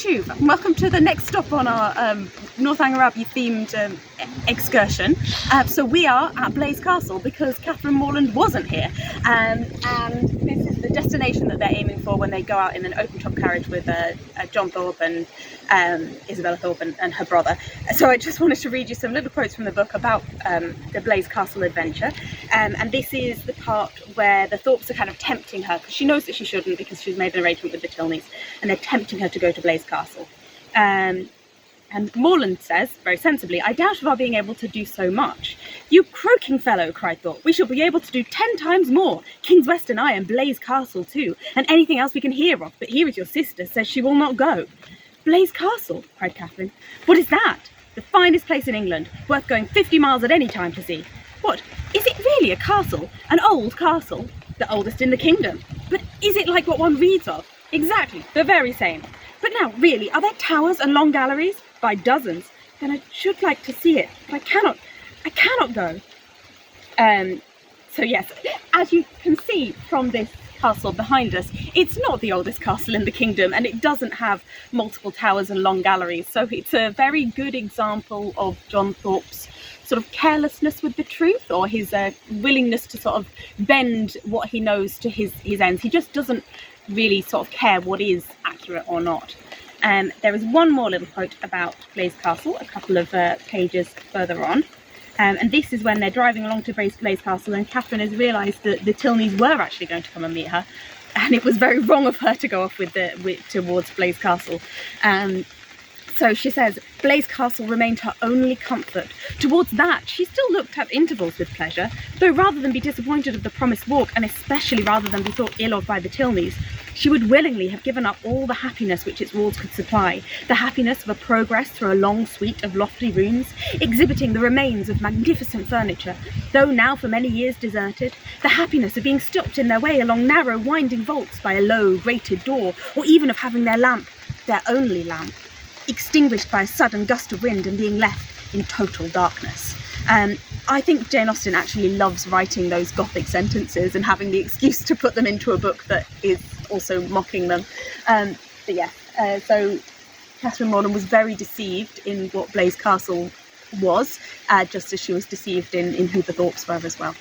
YouTube, and welcome to the next stop on our Northanger Abbey themed excursion. So we are at Blaize Castle because Catherine Morland wasn't here, and this is the destination that they're aiming for when they go out in an open top carriage with John Thorpe and Isabella Thorpe and her brother. So I just wanted to read you some little quotes from the book about the Blaize Castle adventure, and this is the part where the Thorpes are kind of tempting her, because she knows that she shouldn't because she's made an arrangement with the Tilneys, and they're tempting her to go to Blaize Castle. And Morland says, very sensibly, "I doubt of our being able to do so much." "You croaking fellow," cried Thorpe, "we shall be able to do 10 times more. King's West and I, and Blaize Castle too, and anything else we can hear of, but here is your sister, says she will not go." "Blaize Castle," cried Catherine. "What is that?" "The finest place in England, worth going 50 miles at any time to see." "What, is it really a castle? An old castle?" "The oldest in the kingdom." "But is it like what one reads of?" "Exactly, the very same." "But now, really, are there towers and long galleries?" "By dozens." "Then I should like to see it, but I cannot go." So yes, as you can see from this castle behind us, it's not the oldest castle in the kingdom, and it doesn't have multiple towers and long galleries. So it's a very good example of John Thorpe's sort of carelessness with the truth, or his willingness to sort of bend what he knows to his ends. He just doesn't really sort of care what is accurate or not. There is one more little quote about Blaize Castle, a couple of pages further on. And this is when they're driving along to Blaize Castle, and Catherine has realised that the Tilneys were actually going to come and meet her, and it was very wrong of her to go off towards Blaize Castle. So she says, "Blaize Castle remained her only comfort. Towards that she still looked at intervals with pleasure, though rather than be disappointed of the promised walk, and especially rather than be thought ill of by the Tilneys, she would willingly have given up all the happiness which its walls could supply, the happiness of a progress through a long suite of lofty rooms, exhibiting the remains of magnificent furniture, though now for many years deserted, the happiness of being stopped in their way along narrow winding vaults by a low grated door, or even of having their lamp, their only lamp, extinguished by a sudden gust of wind and being left in total darkness." I think Jane Austen actually loves writing those Gothic sentences and having the excuse to put them into a book that is also mocking them. But yeah, so Catherine Morland was very deceived in what Blaize Castle was, just as she was deceived in who the Thorpes were as well.